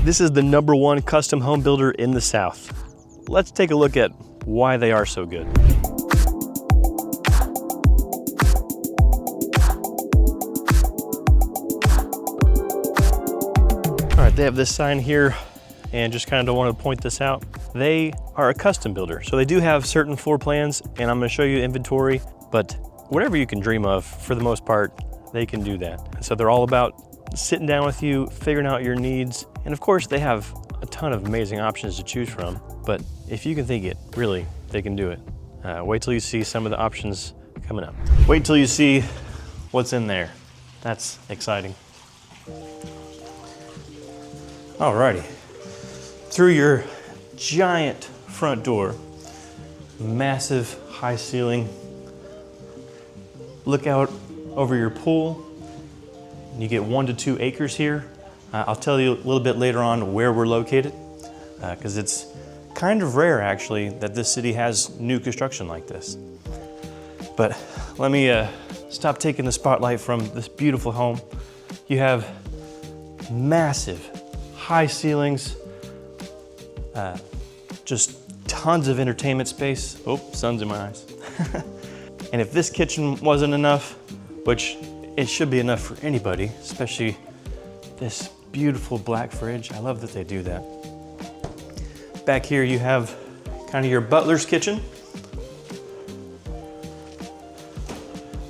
This is the #1 custom home builder in the South. Let's take a look at why they are so good. All right, they have this sign here, and just kind of want to point this out. They are a custom builder, so they do have certain floor plans, and I'm going to show you inventory, but whatever you can dream of, for the most part, they can do that. And so they're all about sitting down with you, figuring out your needs, and of course they have a ton of amazing options to choose from, but if you can think it, really, they can do it. Wait till you see some of the options coming up. Wait till you see what's in there. That's exciting. Alrighty, through your giant front door, massive high ceiling, look out over your pool. You get 1 to 2 acres here. I'll tell you a little bit later on where we're located, because it's kind of rare actually that this city has new construction like this. But let me stop taking the spotlight from this beautiful home. You have massive high ceilings, just tons of entertainment space. Oh, sun's in my eyes. And if this kitchen wasn't enough, which it should be enough for anybody, especially this beautiful black fridge. I love that they do that. Back here you have kind of your butler's kitchen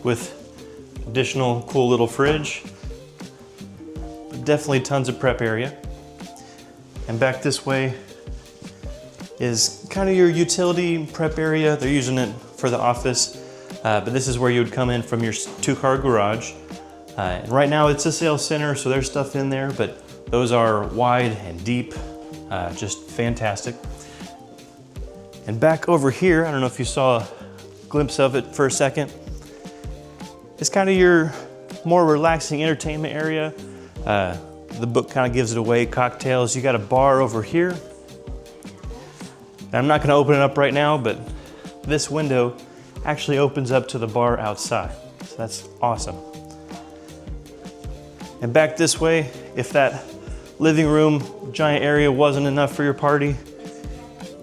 with additional cool little fridge. Definitely tons of prep area. And back this way is kind of your utility prep area. They're using it for the office. But this is where you would come in from your 2-car garage. And right now it's a sales center, so there's stuff in there, but those are wide and deep, just fantastic. And back over here, I don't know if you saw a glimpse of it for a second, it's kind of your more relaxing entertainment area. The book kind of gives it away, cocktails. You got a bar over here. And I'm not gonna open it up right now, but this window actually opens up to the bar outside. So that's awesome. And back this way, if that living room giant area wasn't enough for your party,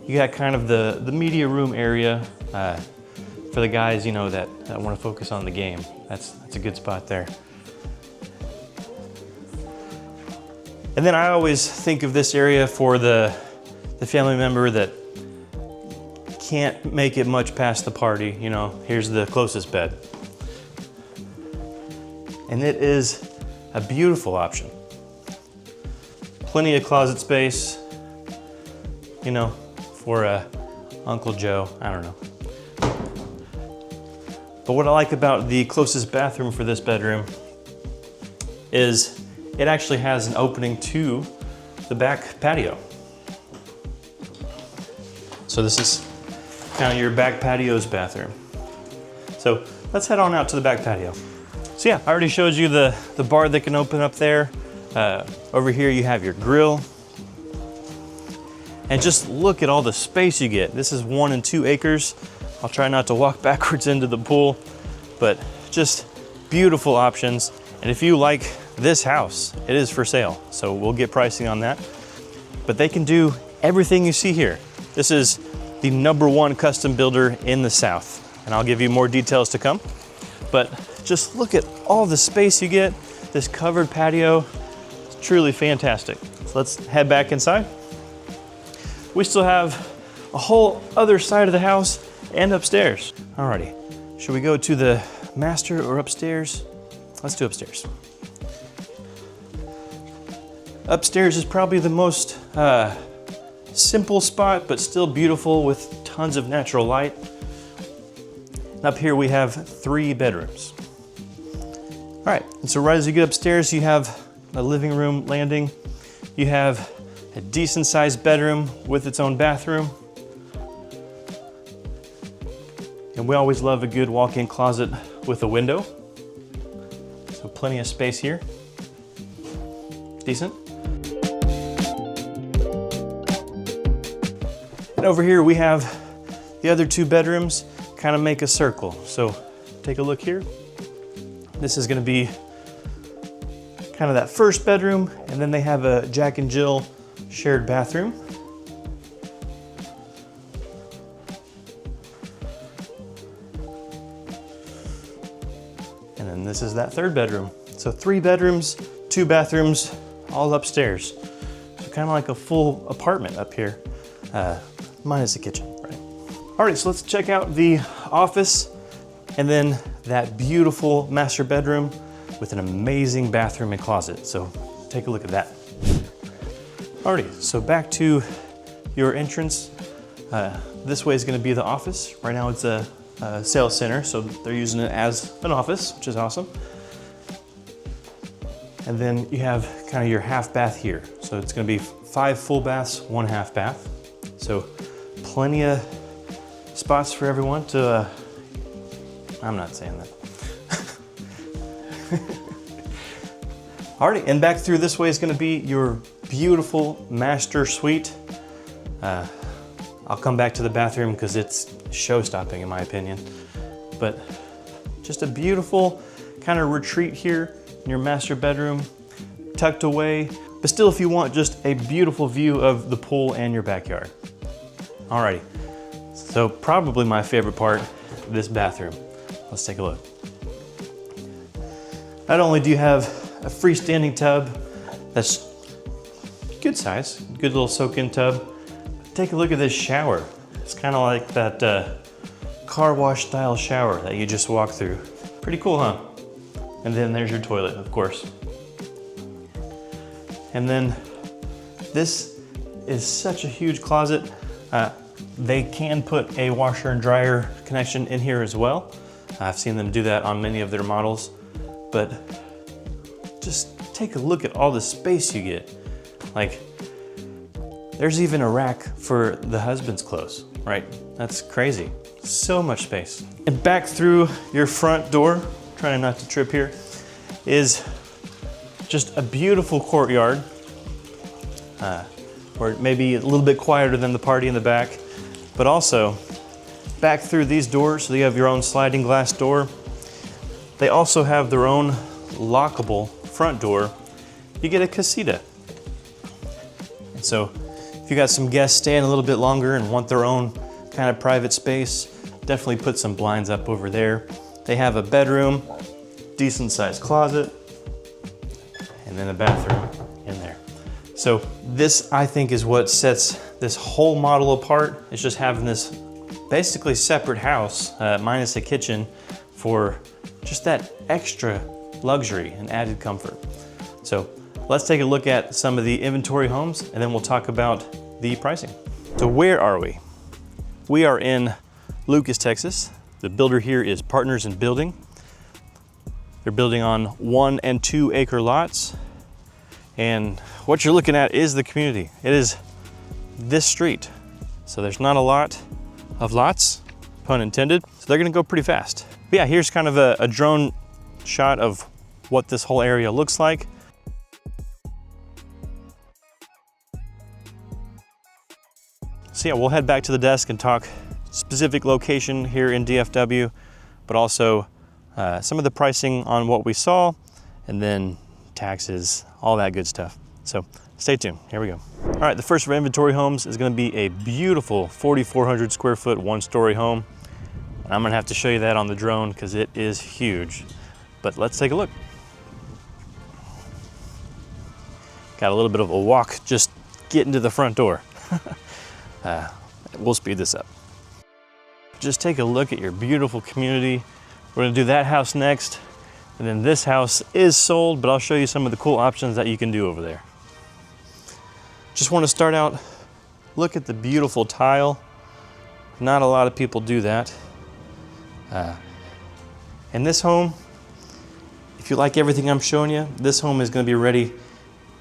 you got kind of the media room area for the guys, you know, that want to focus on the game. That's a good spot there. And then I always think of this area for the family member that can't make it much past the party. You know, here's the closest bed. And it is a beautiful option. Plenty of closet space, you know, for Uncle Joe, I don't know. But what I like about the closest bathroom for this bedroom is it actually has an opening to the back patio. So this is kind of your back patio's bathroom. So let's head on out to the back patio. So yeah, I already showed you the bar that can open up there. Over here you have your grill. And just look at all the space you get. This is 1 and 2 acres. I'll try not to walk backwards into the pool, but just beautiful options. And if you like this house, it is for sale. So we'll get pricing on that. But they can do everything you see here. This is the #1 custom builder in the South. And I'll give you more details to come. But just look at all the space you get. This covered patio, it's truly fantastic. So let's head back inside. We still have a whole other side of the house and upstairs. Alrighty, should we go to the master or upstairs? Let's do upstairs. Upstairs is probably the most simple spot, but still beautiful with tons of natural light. And up here we have 3 bedrooms. All right, and so right as you get upstairs, you have a living room landing. You have a decent sized bedroom with its own bathroom. And we always love a good walk-in closet with a window. So plenty of space here. Decent. And over here we have the other 2 bedrooms kind of make a circle. So take a look here. This is going to be kind of that first bedroom, and then they have a Jack and Jill shared bathroom. And then this is that third bedroom. So 3 bedrooms, 2 bathrooms, all upstairs. So kind of like a full apartment up here, minus the kitchen, right? All right, so let's check out the office and then that beautiful master bedroom with an amazing bathroom and closet. So take a look at that. Alrighty, so back to your entrance. This way is gonna be the office. Right now it's a sales center, so they're using it as an office, which is awesome. And then you have kind of your half bath here. So it's gonna be 5 full baths, 1 half bath. So plenty of spots for everyone to, I'm not saying that. Alrighty, and back through this way is gonna be your beautiful master suite. I'll come back to the bathroom because it's show-stopping in my opinion. But just a beautiful kind of retreat here in your master bedroom, tucked away, but still if you want just a beautiful view of the pool and your backyard. Alrighty, so probably my favorite part, this bathroom. Let's take a look. Not only do you have a freestanding tub that's good size, good little soak-in tub, but take a look at this shower. It's kind of like that car wash style shower that you just walk through. Pretty cool, huh? And then there's your toilet, of course. And then this is such a huge closet. They can put a washer and dryer connection in here as well. I've seen them do that on many of their models, but just take a look at all the space you get. Like, there's even a rack for the husband's clothes, right? That's crazy. So much space. And back through your front door, trying not to trip here, is just a beautiful courtyard, where it may be a little bit quieter than the party in the back, but also back through these doors, so you have your own sliding glass door. They also have their own lockable front door. You get a casita. And so if you got some guests staying a little bit longer and want their own kind of private space, definitely put some blinds up over there. They have a bedroom, decent sized closet, and then a bathroom in there. So this, I think, is what sets this whole model apart. It's just having this basically separate house, minus a kitchen, for just that extra luxury and added comfort. So let's take a look at some of the inventory homes and then we'll talk about the pricing. So where are we? We are in Lucas, Texas. The builder here is Partners in Building. They're building on 1 and 2 acre lots. And what you're looking at is the community. It is this street. So there's not a lot of lots, pun intended. So they're gonna go pretty fast. But yeah, here's kind of a drone shot of what this whole area looks like. So yeah, we'll head back to the desk and talk specific location here in DFW, but also some of the pricing on what we saw, and then taxes, all that good stuff. So stay tuned, here we go. All right, the first of our inventory homes is gonna be a beautiful 4,400 square foot, 1-story home. And I'm gonna have to show you that on the drone because it is huge. But let's take a look. Got a little bit of a walk just getting to the front door. We'll speed this up. Just take a look at your beautiful community. We're gonna do that house next. And then this house is sold, but I'll show you some of the cool options that you can do over there. Just wanna start out, look at the beautiful tile. Not a lot of people do that. And this home, if you like everything I'm showing you, this home is gonna be ready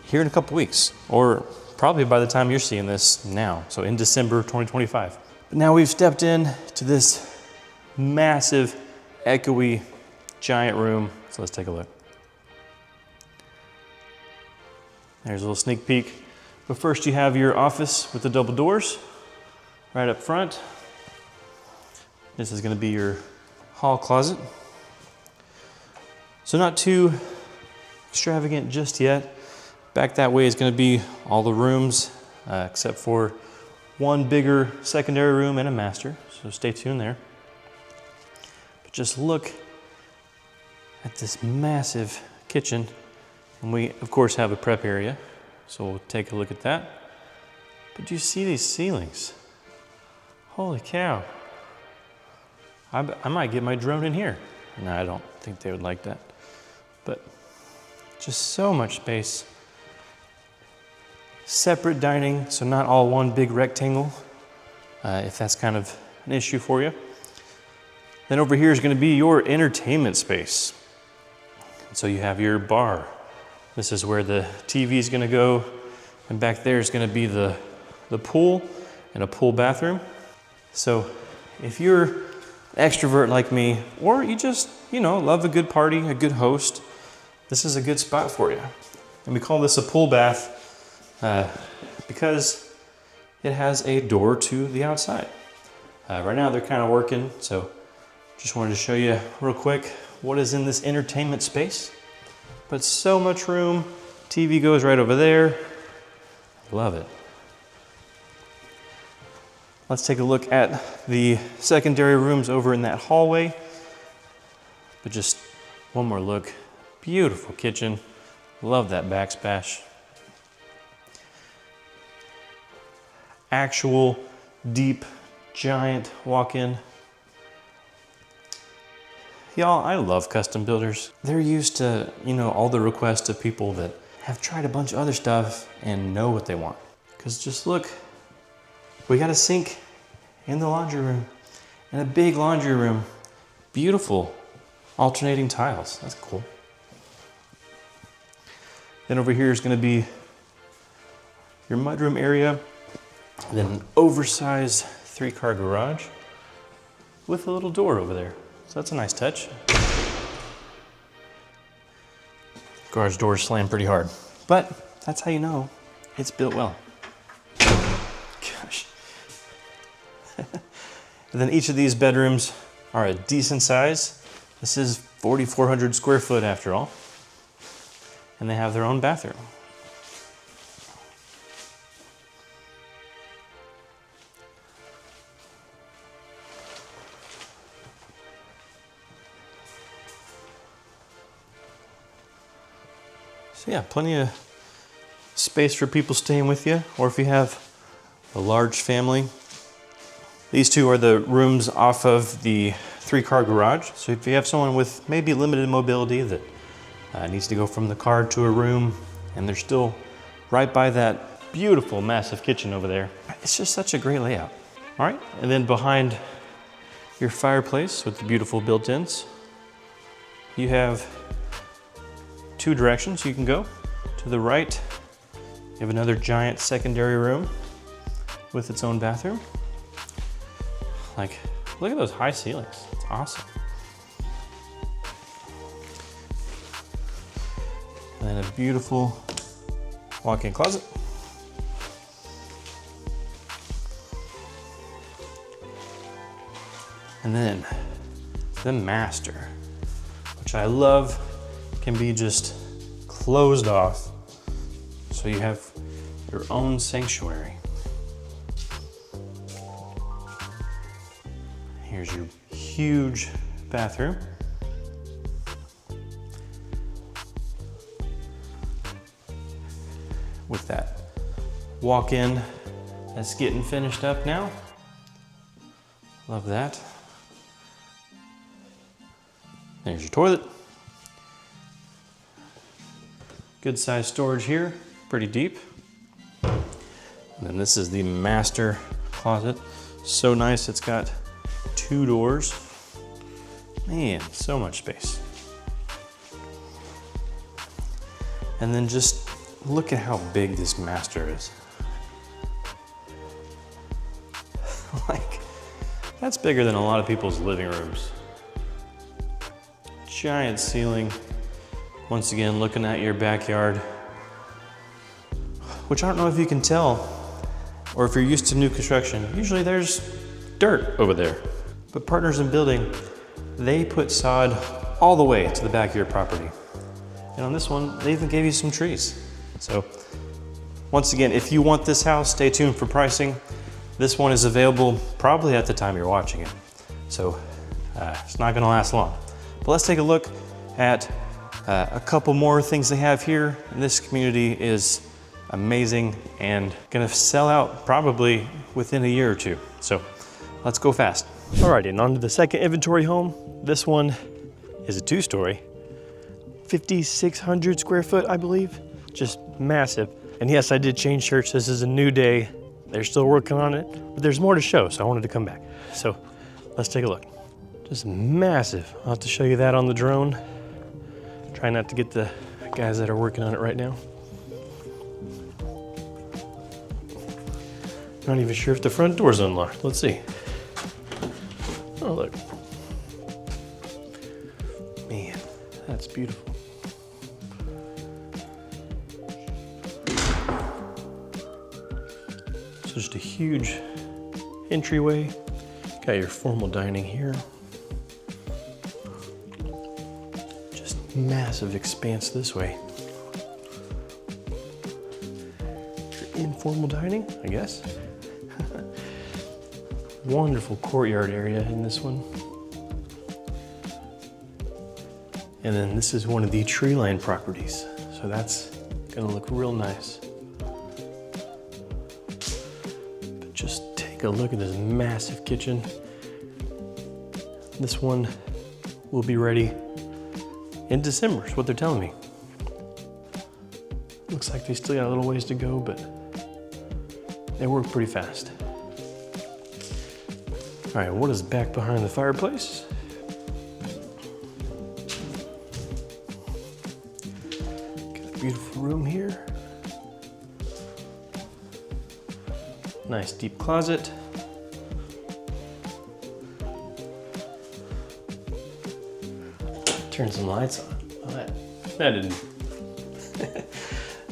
here in a couple weeks, or probably by the time you're seeing this now, so in December 2025. But now we've stepped in to this massive, echoey, giant room. So let's take a look. There's a little sneak peek. But first you have your office with the double doors right up front. This is gonna be your hall closet. So not too extravagant just yet, Back that way is gonna be all the rooms, except for one bigger secondary room and a master, so stay tuned there. But just look at this massive kitchen, and we of course have a prep area, so we'll take a look at that. But do you see these ceilings? Holy cow. I might get my drone in here. No, I don't think they would like that. But just so much space. Separate dining, so not all one big rectangle, if that's kind of an issue for you. Then over here is gonna be your entertainment space. So you have your bar. This is where the TV is gonna go, and back there is gonna be the pool and a pool bathroom. So if you're an extrovert like me, or you just, love a good party, a good host, this is a good spot for you. And we call this a pool bath because it has a door to the outside. Right now they're kind of working, so just wanted to show you real quick what is in this entertainment space. But so much room, TV goes right over there. Love it. Let's take a look at the secondary rooms over in that hallway. But just one more look. Beautiful kitchen. Love that backsplash. Actual deep, giant walk-in. Y'all, I love custom builders. They're used to, all the requests of people that have tried a bunch of other stuff and know what they want. Because just look, we got a sink in the laundry room and a big laundry room. Beautiful alternating tiles. That's cool. Then over here is going to be your mudroom area, and then an oversized 3-car garage with a little door over there. So that's a nice touch. Garage doors slam pretty hard, but that's how you know it's built well. Gosh. And then each of these bedrooms are a decent size. This is 4,400 square foot after all. And they have their own bathroom. So yeah, plenty of space for people staying with you, or if you have a large family. These two are the rooms off of the 3-car garage. So if you have someone with maybe limited mobility that needs to go from the car to a room, and they're still right by that beautiful, massive kitchen over there. It's just such a great layout. All right, and then behind your fireplace with the beautiful built-ins, you have 2 directions you can go. To the right, you have another giant secondary room with its own bathroom. Like, look at those high ceilings. It's awesome. And then a beautiful walk-in closet. And then the master, which I love, can be just closed off. So you have your own sanctuary. Here's your huge bathroom. With that walk-in that's getting finished up now. Love that. There's your toilet. Good size storage here, pretty deep. And then this is the master closet. So nice, it's got 2 doors. Man, so much space. And then just look at how big this master is. Like, that's bigger than a lot of people's living rooms. Giant ceiling. Once again, looking at your backyard, which I don't know if you can tell, or if you're used to new construction, usually there's dirt over there. But Partners in Building, they put sod all the way to the back of your property. And on this one, they even gave you some trees. So once again, if you want this house, stay tuned for pricing. This one is available probably at the time you're watching it. So it's not gonna last long. But let's take a look at a couple more things they have here. This community is amazing and gonna sell out probably within a year or two. So let's go fast. All right, and on to the second inventory home. This one is a 2-story, 5,600 square foot, I believe. Just massive. And yes, I did change shirts. This is a new day. They're still working on it, but there's more to show, so I wanted to come back. So let's take a look. Just massive. I'll have to show you that on the drone. Try not to get the guys that are working on it right now. Not even sure if the front door's unlocked. Let's see. Oh, look. Man, that's beautiful. So just a huge entryway. Got your formal dining here. Just massive expanse this way. Your informal dining, I guess. Wonderful courtyard area in this one. And then this is one of the tree line properties. So that's gonna look real nice. But just take a look at this massive kitchen. This one will be ready in December, is what they're telling me. Looks like they still got a little ways to go, but they work pretty fast. All right, what is back behind the fireplace? Got a beautiful room here. Nice deep closet. Turn some lights on. Oh, that didn't.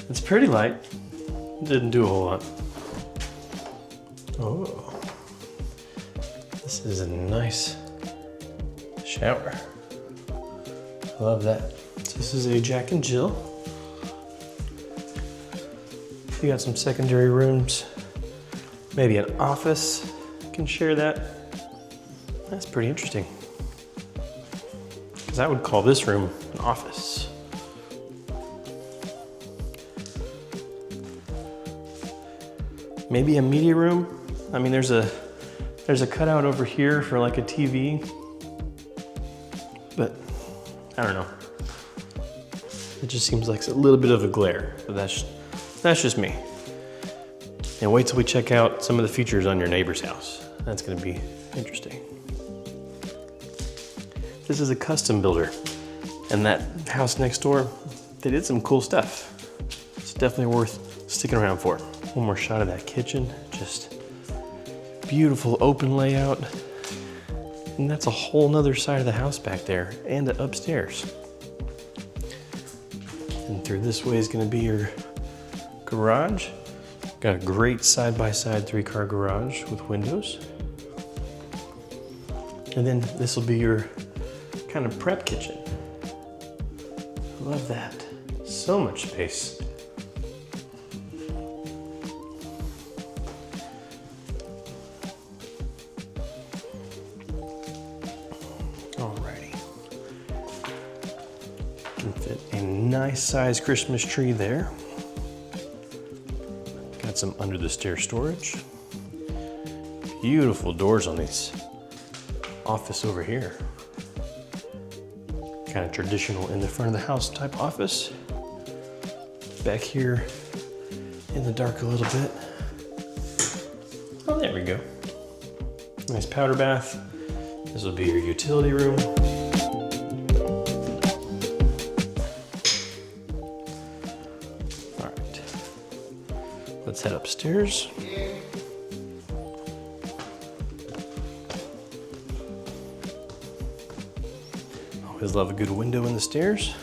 It's pretty light. Didn't do a whole lot. Oh. This is a nice shower. Love that. So this is a Jack and Jill. You got some secondary rooms, maybe an office. You can share that. That's pretty interesting. Because I would call this room an office. Maybe a media room. I mean, there's a cutout over here for like a TV, but I don't know. It just seems like a little bit of a glare, but that's just me. And wait till we check out some of the features on your neighbor's house. That's gonna be interesting. This is a custom builder, and that house next door, they did some cool stuff. It's definitely worth sticking around for. One more shot of that kitchen, just beautiful open layout. And that's a whole nother side of the house back there and upstairs. And through this way is gonna be your garage. Got a great side-by-side 3-car garage with windows. And then this will be your kind of prep kitchen. I love that. So much space. Alrighty. Can fit a nice sized Christmas tree there. Got some under the stair storage. Beautiful doors on these. Office over here. Kind of traditional in the front of the house type office. Back here in the dark a little bit. Oh, there we go. Nice powder bath. This will be your utility room. All right, let's head upstairs. Always love a good window in the stairs.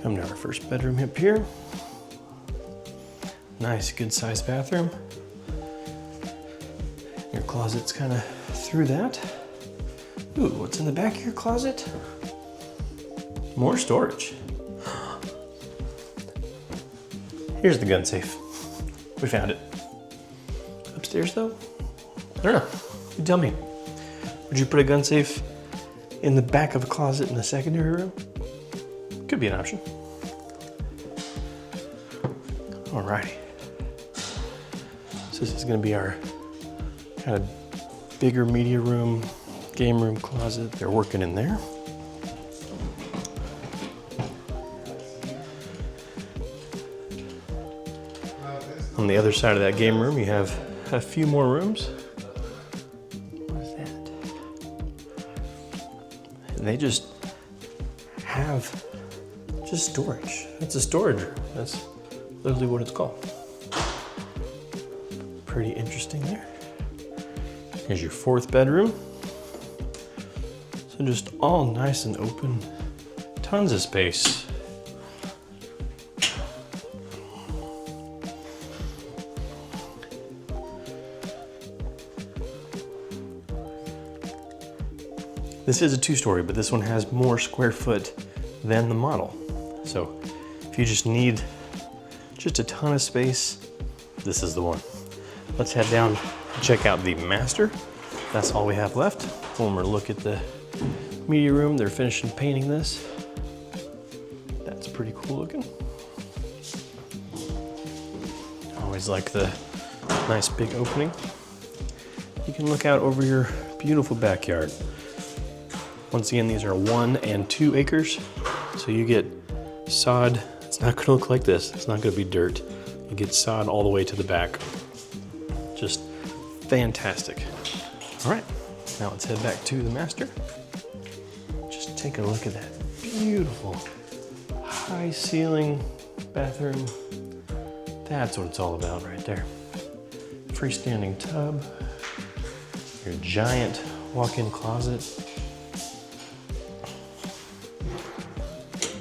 Come to our first bedroom up here. Nice, good sized bathroom. Your closet's kind of through that. Ooh, what's in the back of your closet? More storage. Here's the gun safe. We found it. Upstairs though? I don't know. You tell me. Would you put a gun safe in the back of a closet in the secondary room? Could be an option. Alrighty. So this is gonna be our kind of bigger media room, game room closet. They're working in there. On the other side of that game room, you have a few more rooms. What is that? And they just have just storage. It's a storage room. That's literally what it's called. Pretty interesting there. Here's your fourth bedroom. So just all nice and open. Tons of space. This is a 2-story, but this one has more square foot than the model. So if you just need just a ton of space, this is the one. Let's head down and check out the master. That's all we have left. One more look at the media room. They're finishing painting this. That's pretty cool looking. Always like the nice big opening. You can look out over your beautiful backyard. Once again, these are 1 and 2 acres. So you get sod. It's not gonna look like this. It's not gonna be dirt. You get sod all the way to the back. Just fantastic. All right, now let's head back to the master. Just take a look at that beautiful high ceiling bathroom. That's what it's all about right there. Freestanding tub, your giant walk-in closet.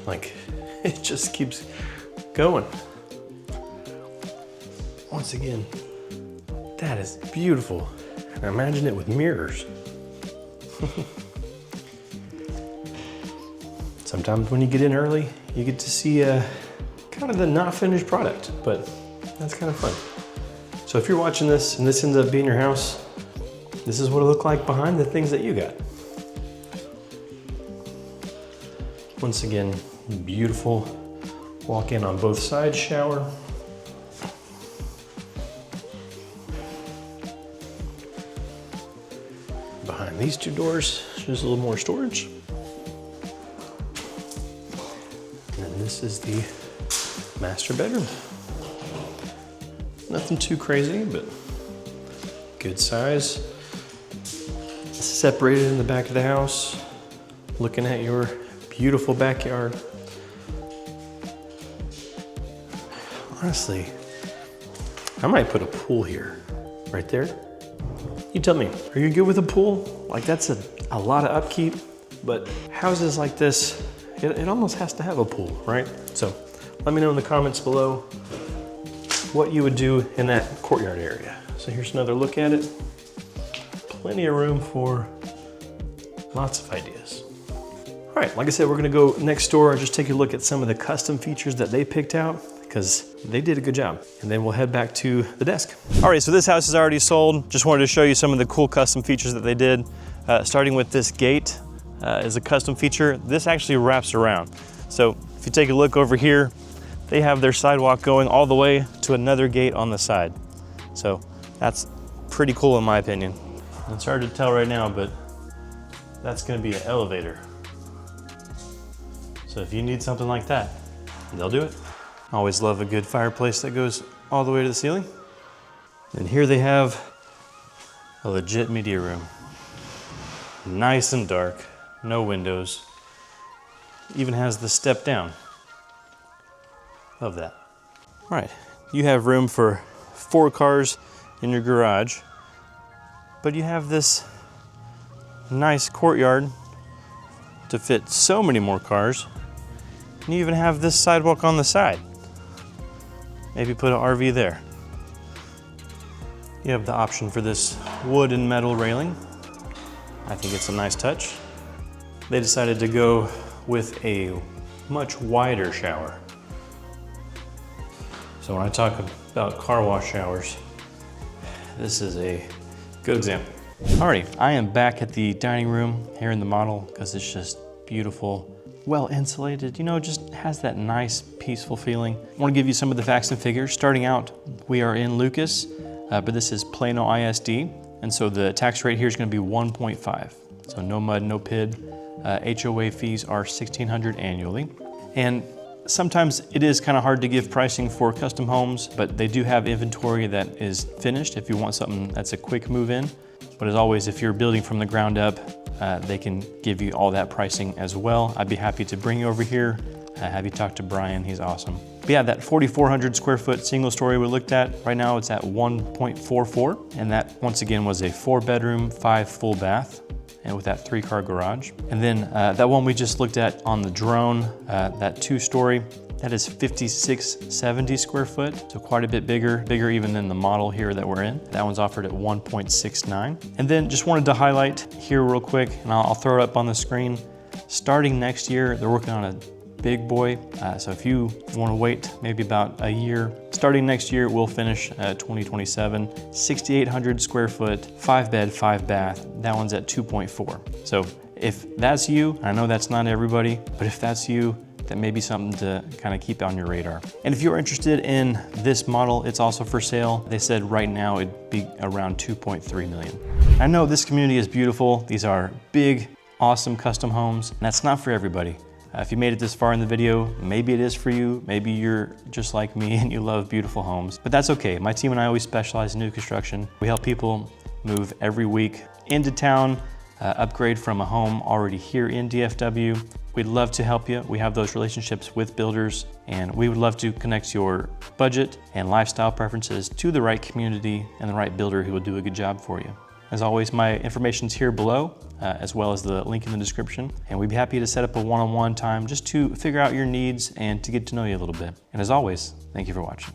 Like, it just keeps going. Once again, that is beautiful. And imagine it with mirrors. Sometimes when you get in early, you get to see kind of the not finished product, but that's kind of fun. So if you're watching this and this ends up being your house, this is what it looked like behind the things that you got. Once again, beautiful walk-in on both sides shower. Behind these 2 doors, just a little more storage. And then this is the master bedroom. Nothing too crazy, but good size. Separated in the back of the house, looking at your beautiful backyard. Honestly, I might put a pool here, right there. You tell me, are you good with a pool? Like, that's a lot of upkeep, but houses like this, it almost has to have a pool, right? So let me know in the comments below what you would do in that courtyard area. So here's another look at it. Plenty of room for lots of ideas. All right, like I said, we're gonna go next door and just take a look at some of the custom features that they picked out, because they did a good job. And then we'll head back to the desk. All right, so this house is already sold. Just wanted to show you some of the cool custom features that they did. Starting with this gate is a custom feature. This actually wraps around. So if you take a look over here, they have their sidewalk going all the way to another gate on the side. So that's pretty cool in my opinion. It's hard to tell right now, but that's gonna be an elevator. So if you need something like that, they'll do it. I always love a good fireplace that goes all the way to the ceiling. And here they have a legit media room. Nice and dark, no windows. Even has the step down. Love that. All right, you have room for 4 cars in your garage, but you have this nice courtyard to fit so many more cars. And you even have this sidewalk on the side. Maybe put an RV there. You have the option for this wood and metal railing. I think it's a nice touch. They decided to go with a much wider shower. So when I talk about car wash showers, this is a good example. Alrighty, I am back at the dining room here in the model because it's just beautiful, well insulated, you know, it just has that nice peaceful feeling. I want to give you some of the facts and figures. Starting out, we are in Lucas, but this is Plano ISD, and so the tax rate here is going to be 1.5. So no mud, no PID. HOA fees are $1,600 annually. And sometimes it is kind of hard to give pricing for custom homes, but they do have inventory that is finished if you want something that's a quick move in. But as always, if you're building from the ground up, they can give you all that pricing as well. I'd be happy to bring you over here, have you talk to Brian, he's awesome. But yeah, that 4,400 square foot single story we looked at, right now it's at 1.44. And that once again was a 4-bedroom, 5 full bath, and with that 3-car garage. And then that one we just looked at on the drone, that 2-story, that is 5,670 square foot, so quite a bit bigger even than the model here that we're in. That one's offered at 1.69. And then just wanted to highlight here real quick, and I'll throw it up on the screen. Starting next year, they're working on a big boy. So if you want to wait maybe about a year, starting next year, we'll finish 2027. 6,800 square foot, 5-bed, 5-bath. That one's at 2.4. So if that's you, I know that's not everybody, but if that's you, that may be something to kind of keep on your radar. And if you're interested in this model, it's also for sale. They said right now it'd be around 2.3 million. I know this community is beautiful. These are big, awesome custom homes, and that's not for everybody. If you made it this far in the video, maybe it is for you. Maybe you're just like me and you love beautiful homes, but that's okay. My team and I always specialize in new construction. We help people move every week into town, upgrade from a home already here in DFW. We'd love to help you. We have those relationships with builders, and we would love to connect your budget and lifestyle preferences to the right community and the right builder who will do a good job for you. As always, my information's here below, as well as the link in the description. And we'd be happy to set up a one-on-one time just to figure out your needs and to get to know you a little bit. And as always, thank you for watching.